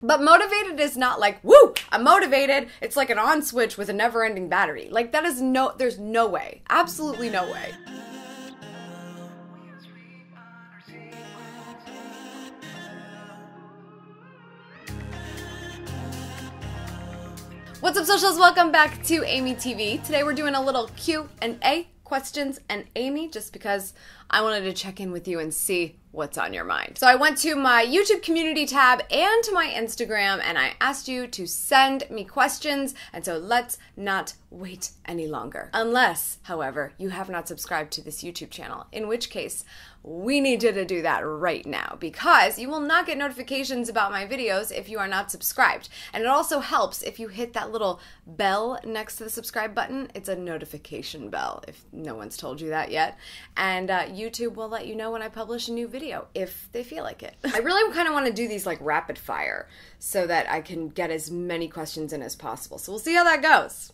But motivated is not like, woo, I'm motivated. It's like an on switch with a never-ending battery. Like that is there's no way. Absolutely no way. What's up, socials? Welcome back to AmyTV. Today we're doing a little Q&A, questions and Amy, just because I wanted to check in with you and see what's on your mind. So I went to my YouTube community tab and to my Instagram and I asked you to send me questions, and so let's not wait any longer. Unless, however, you have not subscribed to this YouTube channel, in which case we need you to do that right now, because you will not get notifications about my videos if you are not subscribed. And it also helps if you hit that little bell next to the subscribe button. It's a notification bell, if no one's told you that yet. And YouTube will let you know when I publish a new video, if they feel like it. I really kind of want to do these like rapid fire so that I can get as many questions in as possible. So we'll see how that goes.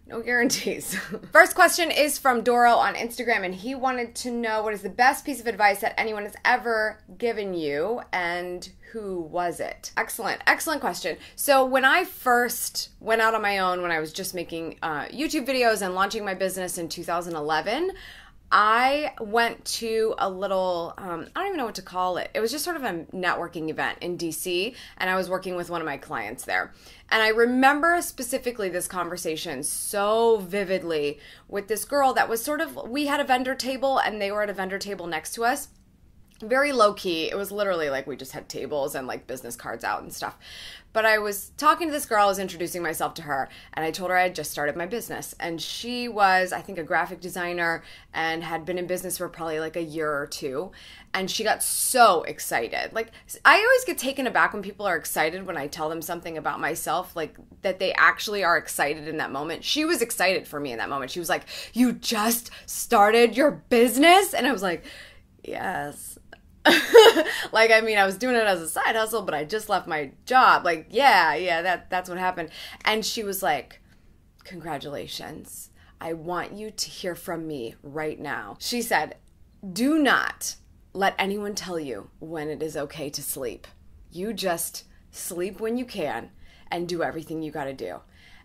No guarantees. First question is from Doro on Instagram, and he wanted to know what is the best piece of advice that anyone has ever given you, and who was it? Excellent question. So when I first went out on my own, when I was just making YouTube videos and launching my business in 2011, I went to a little, I don't even know what to call it. It was just sort of a networking event in DC, and I was working with one of my clients there. And I remember specifically this conversation so vividly with this girl that was sort of, we had a vendor table and they were at a vendor table next to us. Very low key. It was literally like we just had tables and like business cards out and stuff. But I was talking to this girl, I was introducing myself to her, and I told her I had just started my business. And she was, I think, a graphic designer and had been in business for probably like a year or two. And she got so excited. Like, I always get taken aback when people are excited when I tell them something about myself, like that they actually are excited in that moment. She was excited for me in that moment. She was like, "You just started your business?" And I was like, "Yes." Like, I mean, I was doing it as a side hustle, but I just left my job. Like, yeah, that's what happened. And she was like, "Congratulations. I want you to hear from me right now." She said, "Do not let anyone tell you when it is okay to sleep. You just sleep when you can and do everything you got to do."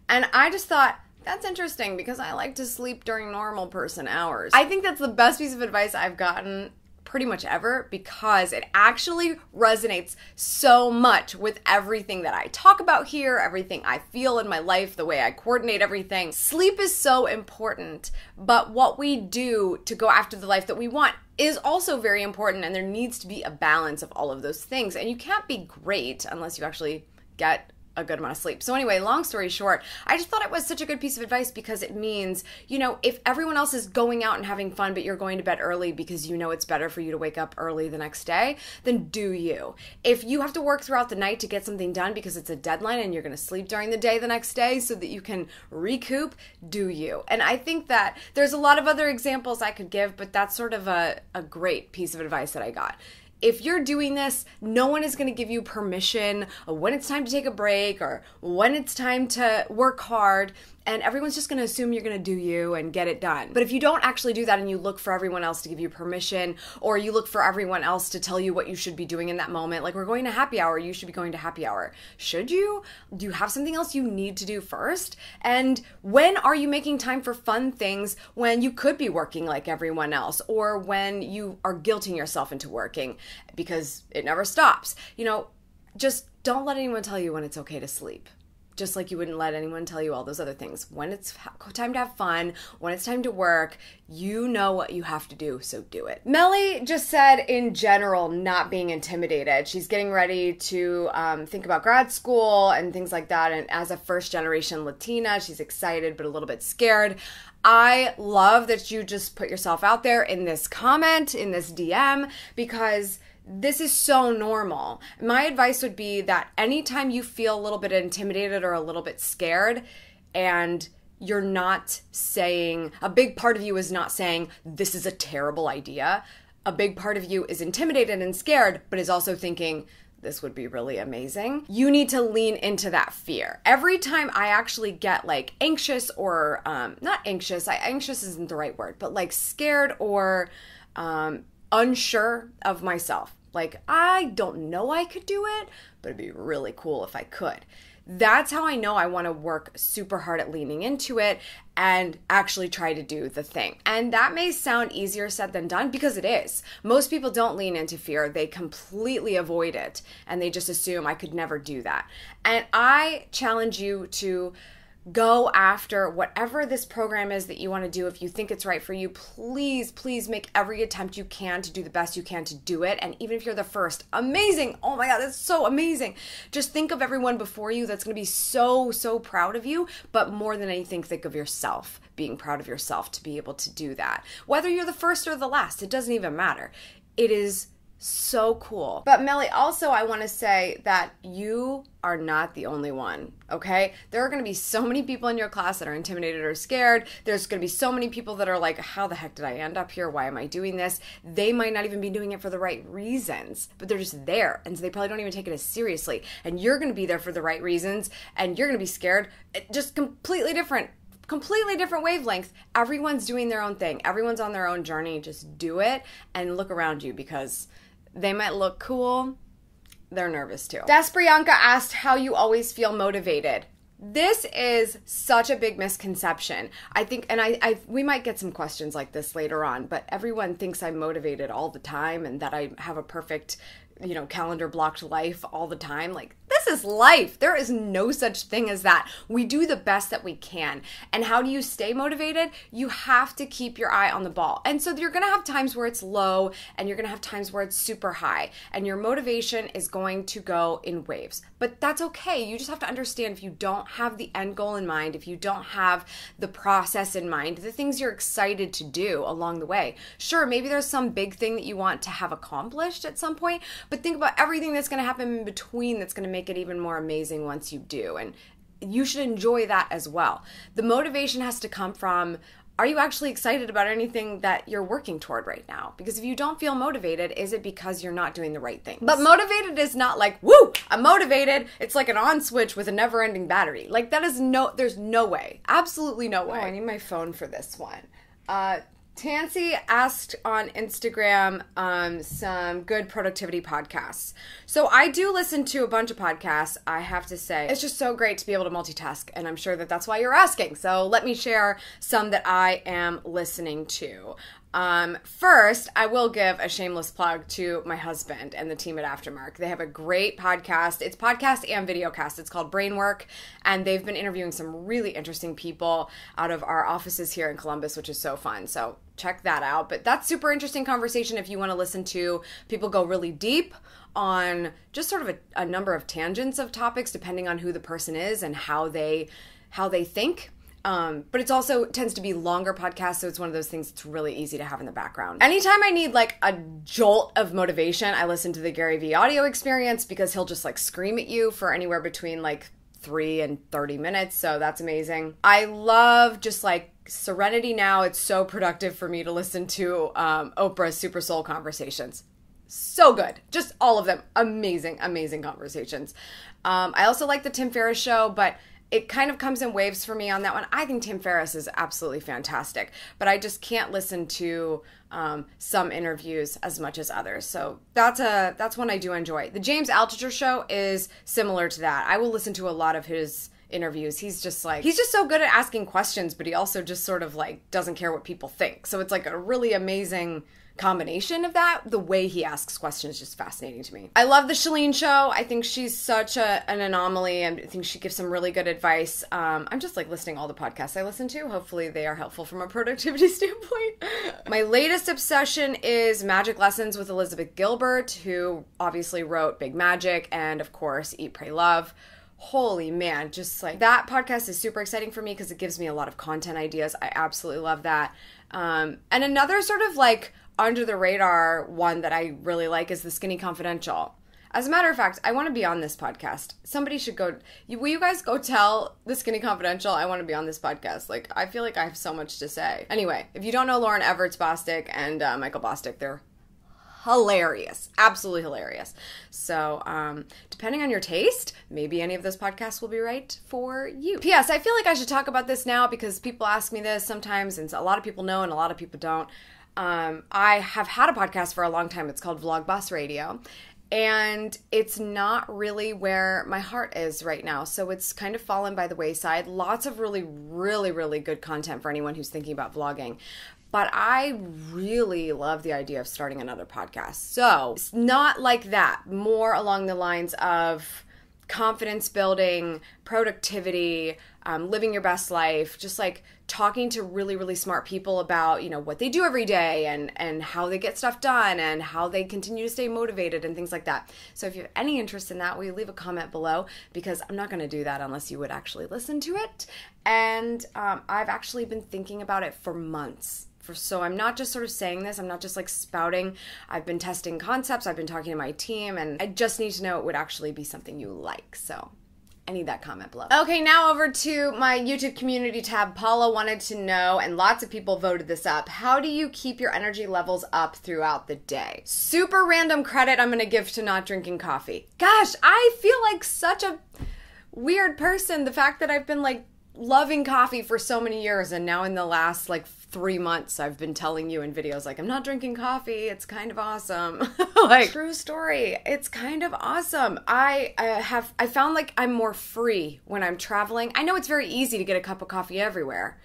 And I just thought, that's interesting, because I like to sleep during normal person hours. I think that's the best piece of advice I've gotten pretty much ever, because it actually resonates so much with everything that I talk about here, everything I feel in my life, the way I coordinate everything. Sleep is so important, but what we do to go after the life that we want is also very important, and there needs to be a balance of all of those things. And you can't be great unless you actually get a good amount of sleep. So anyway, long story short, I just thought it was such a good piece of advice, because it means, you know, if everyone else is going out and having fun, but you're going to bed early because you know it's better for you to wake up early the next day, then do you. If you have to work throughout the night to get something done because it's a deadline and you're going to sleep during the day the next day so that you can recoup, do you. And I think that there's a lot of other examples I could give, but that's sort of a great piece of advice that I got. If you're doing this, no one is going to give you permission when it's time to take a break or when it's time to work hard, and everyone's just going to assume you're going to do you and get it done. But if you don't actually do that and you look for everyone else to give you permission, or you look for everyone else to tell you what you should be doing in that moment, like, we're going to happy hour, you should be going to happy hour. Should you? Do you have something else you need to do first? And when are you making time for fun things when you could be working like everyone else, or when you are guilting yourself into working because it never stops? You know, just don't let anyone tell you when it's okay to sleep. Just like you wouldn't let anyone tell you all those other things. When it's time to have fun, when it's time to work, you know what you have to do, so do it. Melly just said, in general, not being intimidated. She's getting ready to think about grad school and things like that, and as a first-generation Latina, she's excited but a little bit scared. I love that you just put yourself out there in this comment, in this DM, because this is so normal. My advice would be that anytime you feel a little bit intimidated or a little bit scared, and you're not saying, a big part of you is not saying, this is a terrible idea. A big part of you is intimidated and scared, but is also thinking, this would be really amazing. You need to lean into that fear. Every time I actually get like anxious or, not anxious, anxious isn't the right word, but like scared or unsure of myself, Like, I don't know I could do it, but it'd be really cool if I could. That's how I know I want to work super hard at leaning into it and actually try to do the thing. And that may sound easier said than done, because it is. Most people don't lean into fear. They completely avoid it and they just assume I could never do that. And I challenge you to go after whatever this program is that you want to do. If you think it's right for you, please, please make every attempt you can to do the best you can to do it. And even if you're the first, amazing. Oh my God, that's so amazing. Just think of everyone before you that's going to be so, so proud of you. But more than anything, think of yourself, being proud of yourself to be able to do that. Whether you're the first or the last, it doesn't even matter. It is so cool. But Melly, also I want to say that you are not the only one, okay? There are going to be so many people in your class that are intimidated or scared. There's going to be so many people that are like, how the heck did I end up here? Why am I doing this? They might not even be doing it for the right reasons, but they're just there. And so they probably don't even take it as seriously. And you're going to be there for the right reasons, and you're going to be scared. Just completely different wavelength. Everyone's doing their own thing. Everyone's on their own journey. Just do it and look around you, because they might look cool. They're nervous too. Despriyanka asked how you always feel motivated. This is such a big misconception. I think, and we might get some questions like this later on, but everyone thinks I'm motivated all the time and that I have a perfect, calendar blocked life all the time. Like, this is life. There is no such thing as that. We do the best that we can. And how do you stay motivated? You have to keep your eye on the ball. And so you're going to have times where it's low and you're going to have times where it's super high. And your motivation is going to go in waves. But that's okay. You just have to understand, if you don't have the end goal in mind, if you don't have the process in mind, the things you're excited to do along the way. Sure, maybe there's some big thing that you want to have accomplished at some point, but think about everything that's going to happen in between that's going to make it even more amazing once you do. And you should enjoy that as well. The motivation has to come from, are you actually excited about anything that you're working toward right now? Because if you don't feel motivated, is it because you're not doing the right things? But motivated is not like, woo, I'm motivated. It's like an on switch with a never-ending battery. Like, that is there's no way. Absolutely no way. Oh, I need my phone for this one. Tansy asked on Instagram some good productivity podcasts. So I do listen to a bunch of podcasts, I have to say. It's just so great to be able to multitask, and I'm sure that that's why you're asking. So let me share some that I am listening to. First, I will give a shameless plug to my husband and the team at Aftermark. They have a great podcast. It's podcast and videocast. It's called Brainwork, and they've been interviewing some really interesting people out of our offices here in Columbus, which is so fun. So check that out. But that's super interesting conversation if you want to listen to people go really deep on just sort of a number of tangents of topics, depending on who the person is and how they think. But it's also tends to be longer podcasts, so it's one of those things that's really easy to have in the background. Anytime I need like a jolt of motivation, I listen to the Gary Vee audio experience, because he'll just like scream at you for anywhere between like 3 and 30 minutes. So that's amazing. I love just like Serenity Now. It's so productive for me to listen to Oprah's Super Soul Conversations. So good. Just all of them. Amazing, amazing conversations. I also like the Tim Ferriss show, but it kind of comes in waves for me on that one. I think Tim Ferriss is absolutely fantastic, but I just can't listen to some interviews as much as others. So that's one I do enjoy. The James Altucher show is similar to that. I will listen to a lot of his interviews. He's just so good at asking questions, but he also just sort of like doesn't care what people think. So it's like a really amazing combination of that. The way he asks questions is just fascinating to me. I love the Shalene show. I think she's such an anomaly, and I think she gives some really good advice. I'm just like listing all the podcasts I listen to. Hopefully they are helpful from a productivity standpoint. My latest obsession is Magic Lessons with Elizabeth Gilbert, who obviously wrote Big Magic and of course Eat, Pray, Love. Holy man, just like that podcast is super exciting for me because it gives me a lot of content ideas. I absolutely love that. And another sort of like under the radar one that I really like is The Skinny Confidential. As a matter of fact, I want to be on this podcast. Somebody should go. Will you guys go tell The Skinny Confidential I want to be on this podcast? Like, I feel like I have so much to say. Anyway, if you don't know Lauren Everts Bostic and Michael Bostic, they're hilarious. Absolutely hilarious. So, depending on your taste, maybe any of those podcasts will be right for you. P.S. I feel like I should talk about this now because people ask me this sometimes, and a lot of people know and a lot of people don't. I have had a podcast for a long time. It's called Vlog Boss Radio. And it's not really where my heart is right now. So it's kind of fallen by the wayside. Lots of really, really, really good content for anyone who's thinking about vlogging. But I really love the idea of starting another podcast. So it's not like that, more along the lines of confidence building, productivity, living your best life, just like talking to really, really smart people about, you know, what they do every day and how they get stuff done and how they continue to stay motivated and things like that. So if you have any interest in that, will you leave a comment below? Because I'm not going to do that unless you would actually listen to it. And I've actually been thinking about it for months. So I'm not just sort of saying this, I'm not just like spouting. I've been testing concepts, I've been talking to my team, and I just need to know it would actually be something you like. So I need that comment below. Okay, now over to my YouTube community tab. Paula wanted to know, and lots of people voted this up, how do you keep your energy levels up throughout the day? Super random credit I'm gonna give to not drinking coffee. Gosh, I feel like such a weird person. The fact that I've been like loving coffee for so many years, and now in the last like 3 months I've been telling you in videos like, I'm not drinking coffee, it's kind of awesome. Like, true story, it's kind of awesome. I found like I'm more free when I'm traveling. I know it's very easy to get a cup of coffee everywhere,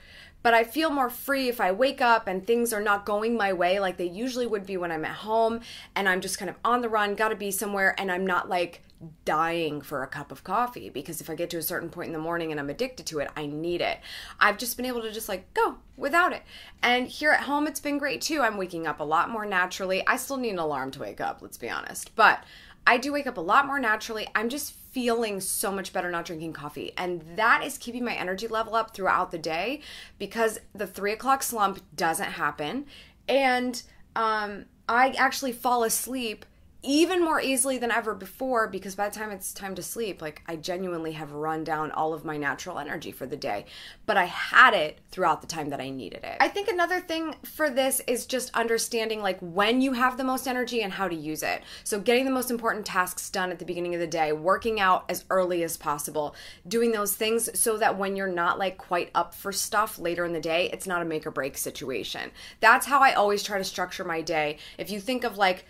but I feel more free if I wake up and things are not going my way like they usually would be when I'm at home and I'm just kind of on the run, gotta be somewhere, and I'm not like dying for a cup of coffee, because if I get to a certain point in the morning and I'm addicted to it, I need it. I've just been able to just like go without it. And here at home, it's been great too. I'm waking up a lot more naturally. I still need an alarm to wake up, let's be honest, but I do wake up a lot more naturally. I'm just feeling so much better not drinking coffee. And that is keeping my energy level up throughout the day, because the 3 o'clock slump doesn't happen. And I actually fall asleep even more easily than ever before, because by the time it's time to sleep, like I genuinely have run down all of my natural energy for the day, but I had it throughout the time that I needed it. I think another thing for this is just understanding like when you have the most energy and how to use it. So getting the most important tasks done at the beginning of the day, working out as early as possible, doing those things so that when you're not like quite up for stuff later in the day, it's not a make or break situation. That's how I always try to structure my day. If you think of like,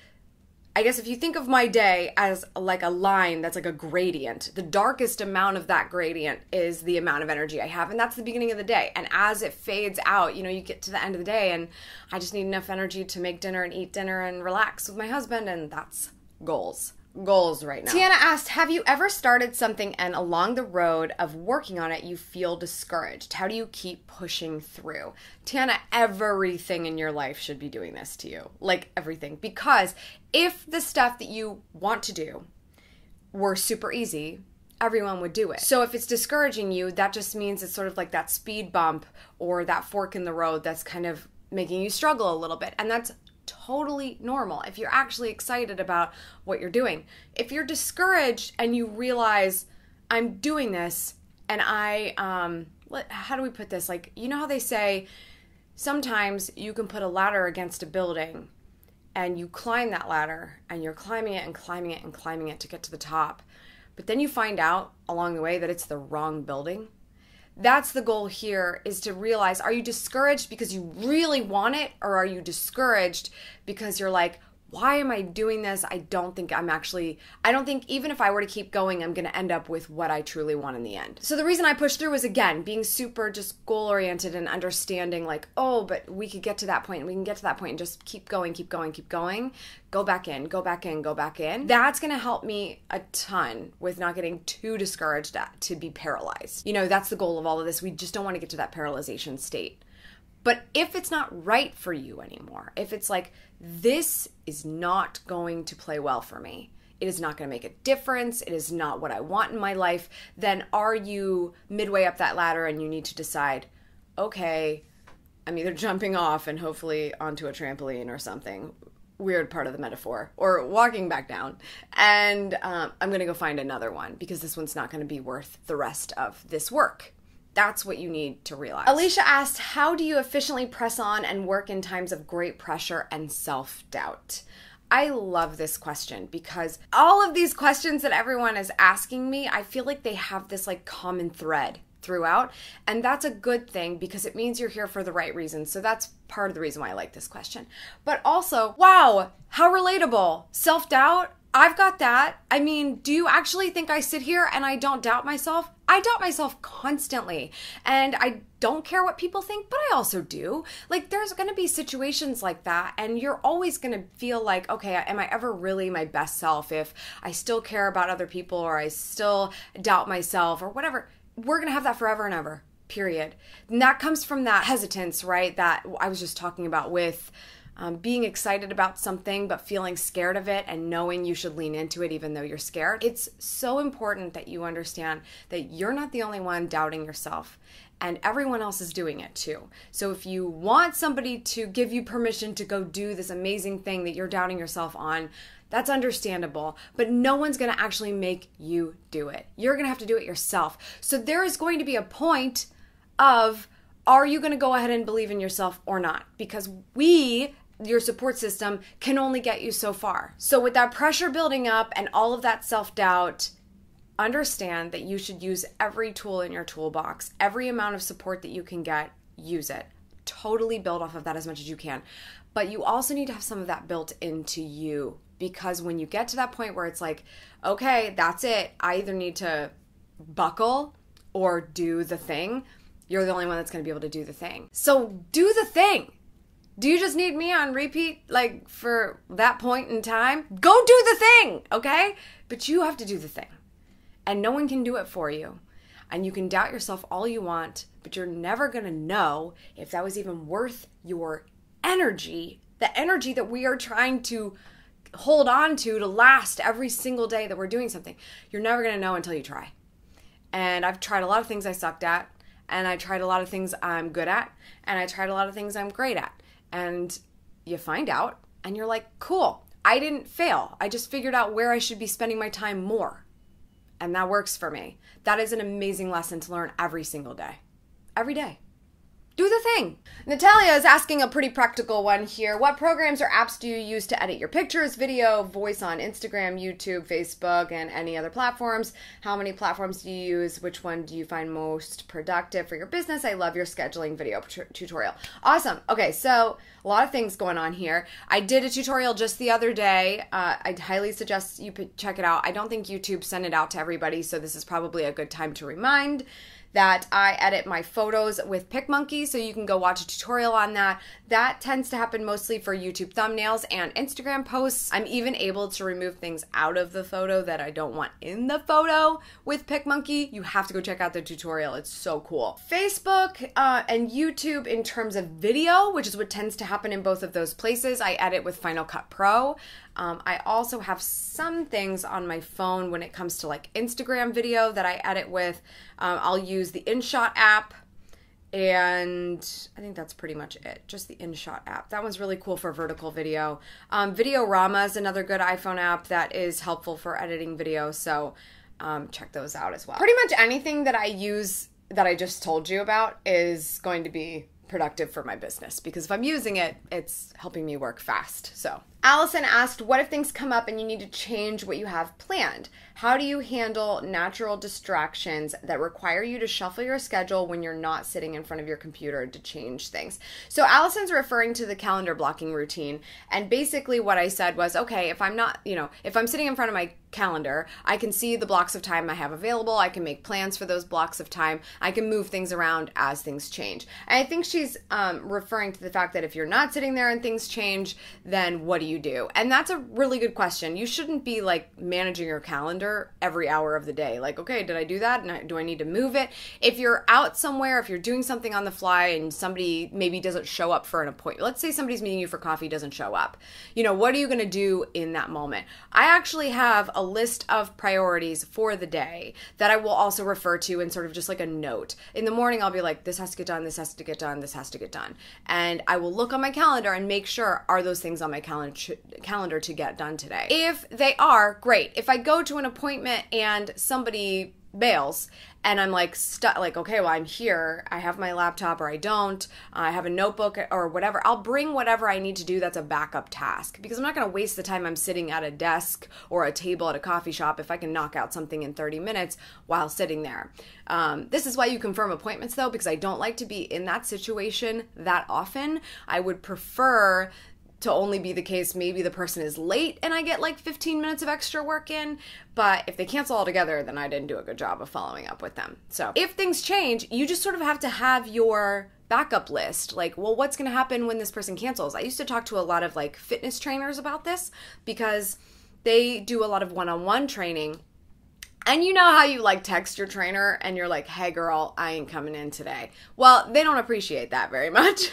I guess if you think of my day as like a line that's like a gradient, the darkest amount of that gradient is the amount of energy I have, and that's the beginning of the day. And as it fades out, you know, you get to the end of the day and I just need enough energy to make dinner and eat dinner and relax with my husband, and that's goals right now. Tiana asked, have you ever started something and along the road of working on it you feel discouraged? How do you keep pushing through? Tiana, everything in your life should be doing this to you. Like everything. Because if the stuff that you want to do were super easy, everyone would do it. So if it's discouraging you, that just means it's sort of like that speed bump or that fork in the road that's kind of making you struggle a little bit. And that's totally normal if you're actually excited about what you're doing. If you're discouraged and you realize, I'm doing this and how do we put this? Like, you know how they say sometimes you can put a ladder against a building and you climb that ladder and you're climbing it and climbing it and climbing it to get to the top, but then you find out along the way that it's the wrong building. That's the goal here, is to realize, are you discouraged because you really want it, or are you discouraged because you're like, why am I doing this? I don't think even if I were to keep going, I'm going to end up with what I truly want in the end. So the reason I pushed through was, again, being super just goal-oriented and understanding like, oh, but we could get to that point, and we can get to that point and just keep going, keep going, keep going. Go back in, go back in, go back in. That's going to help me a ton with not getting too discouraged to be paralyzed. You know, that's the goal of all of this. We just don't want to get to that paralyzation state. But if it's not right for you anymore, if it's like, this is not going to play well for me, it is not going to make a difference, it is not what I want in my life, then are you midway up that ladder and you need to decide, okay, I'm either jumping off and hopefully onto a trampoline or something, weird part of the metaphor, or walking back down, and I'm going to go find another one because this one's not going to be worth the rest of this work. That's what you need to realize. Alicia asked, how do you efficiently press on and work in times of great pressure and self-doubt? I love this question because all of these questions that everyone is asking me, I feel like they have this like common thread throughout. And that's a good thing because it means you're here for the right reasons. So that's part of the reason why I like this question. But also, wow, how relatable. Self-doubt, I've got that. I mean, do you actually think I sit here and I don't doubt myself? I doubt myself constantly. And I don't care what people think, but I also do. Like, there's going to be situations like that, and you're always going to feel like, okay, am I ever really my best self if I still care about other people or I still doubt myself or whatever? We're going to have that forever and ever, period. And that comes from that hesitance, right, that I was just talking about with being excited about something but feeling scared of it and knowing you should lean into it even though you're scared. It's so important that you understand that you're not the only one doubting yourself, and everyone else is doing it too. So if you want somebody to give you permission to go do this amazing thing that you're doubting yourself on, that's understandable, but no one's going to actually make you do it. You're going to have to do it yourself. So there is going to be a point of, are you going to go ahead and believe in yourself or not? Because your support system, can only get you so far. So with that pressure building up and all of that self-doubt, understand that you should use every tool in your toolbox. Every amount of support that you can get, use it. Totally build off of that as much as you can. But you also need to have some of that built into you, because when you get to that point where it's like, okay, that's it, I either need to buckle or do the thing, you're the only one that's going to be able to do the thing. So do the thing. Do you just need me on repeat, like, for that point in time? Go do the thing, okay? But you have to do the thing. And no one can do it for you. And you can doubt yourself all you want, but you're never going to know if that was even worth your energy, the energy that we are trying to hold on to last every single day that we're doing something. You're never going to know until you try. And I've tried a lot of things I sucked at, and I tried a lot of things I'm good at, and I tried a lot of things I'm great at. And you find out, and you're like, cool, I didn't fail. I just figured out where I should be spending my time more. And that works for me. That is an amazing lesson to learn every single day. Every day. Do the thing. Natalia is asking a pretty practical one here. What programs or apps do you use to edit your pictures, video, voice on Instagram, YouTube, Facebook, and any other platforms? How many platforms do you use? Which one do you find most productive for your business? I love your scheduling video tutorial. Awesome. Okay, so a lot of things going on here. I did a tutorial just the other day. I'd highly suggest you check it out. I don't think YouTube sent it out to everybody, so this is probably a good time to remind that I edit my photos with PicMonkey, so you can go watch a tutorial on that. That tends to happen mostly for YouTube thumbnails and Instagram posts. I'm even able to remove things out of the photo that I don't want in the photo with PicMonkey. You have to go check out the tutorial. It's so cool. Facebook and YouTube in terms of video, which is what tends to happen in both of those places, I edit with Final Cut Pro. I also have some things on my phone when it comes to like Instagram video that I edit with. I'll use the InShot app, and I think that's pretty much it. Just the InShot app. That one's really cool for vertical video. Videorama is another good iPhone app that is helpful for editing video, so check those out as well. Pretty much anything that I use that I just told you about is going to be productive for my business, because if I'm using it, it's helping me work fast. So Allison asked, what if things come up and you need to change what you have planned? How do you handle natural distractions that require you to shuffle your schedule when you're not sitting in front of your computer to change things? So Allison's referring to the calendar blocking routine. And basically what I said was, okay, if I'm not, if I'm sitting in front of my calendar, I can see the blocks of time I have available. I can make plans for those blocks of time. I can move things around as things change. And I think she's referring to the fact that if you're not sitting there and things change, then what do you do? And that's a really good question. You shouldn't be like managing your calendar every hour of the day. Like, okay, did I do that? And do I need to move it? If you're out somewhere, if you're doing something on the fly and somebody maybe doesn't show up for an appointment, let's say somebody's meeting you for coffee, doesn't show up. What are you going to do in that moment? I actually have a list of priorities for the day that I will also refer to in sort of just like a note. In the morning, I'll be like, this has to get done, this has to get done, this has to get done. And I will look on my calendar and make sure, are those things on my calendar calendar to get done today. If they are, great. If I go to an appointment and somebody bails and I'm like stuck, like, okay, well, I'm here, I have my laptop, or I don't, I have a notebook or whatever, I'll bring whatever I need to do that's a backup task, because I'm not going to waste the time I'm sitting at a desk or a table at a coffee shop if I can knock out something in 30 minutes while sitting there. This is why you confirm appointments, though, because I don't like to be in that situation that often. I would prefer to only be the case maybe the person is late and I get like 15 minutes of extra work in, but if they cancel altogether, then I didn't do a good job of following up with them. So if things change, you just sort of have to have your backup list. Like, well, what's going to happen when this person cancels? I used to talk to a lot of like fitness trainers about this because they do a lot of one-on-one training. And you know how you like text your trainer and you're like, hey girl, I ain't coming in today. Well, they don't appreciate that very much.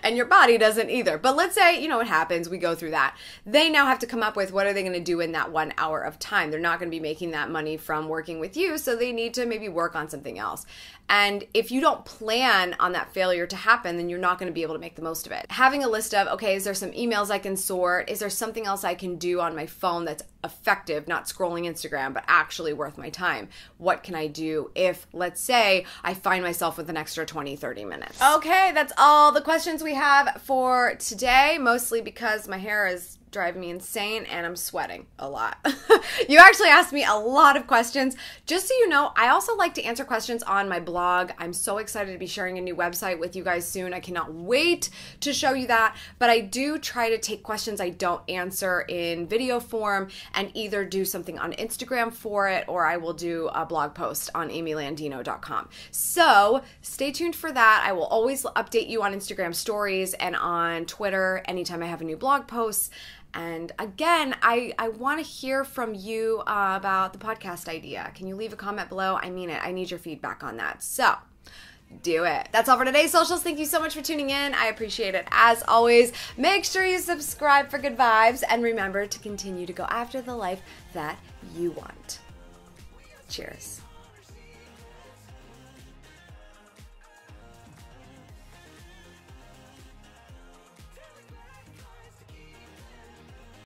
And your body doesn't either. But let's say, you know, it happens, we go through that. They now have to come up with what are they going to do in that 1 hour of time. They're not going to be making that money from working with you, so they need to maybe work on something else. And if you don't plan on that failure to happen, then you're not going to be able to make the most of it. Having a list of, okay, is there some emails I can sort? Is there something else I can do on my phone that's effective, not scrolling Instagram, but actually worth my time? What can I do if, let's say, I find myself with an extra 20, 30 minutes? Okay, that's all the questions we have for today, mostly because my hair is driving me insane and I'm sweating a lot. You actually asked me a lot of questions. Just so you know, I also like to answer questions on my blog. I'm so excited to be sharing a new website with you guys soon. I cannot wait to show you that. But I do try to take questions I don't answer in video form and either do something on Instagram for it, or I will do a blog post on amylandino.com. So stay tuned for that. I will always update you on Instagram stories and on Twitter anytime I have a new blog post. And again, I want to hear from you about the podcast idea. Can you leave a comment below? I mean it. I need your feedback on that. So do it. That's all for today's socials. Thank you so much for tuning in. I appreciate it. As always, make sure you subscribe for good vibes, and remember to continue to go after the life that you want. Cheers.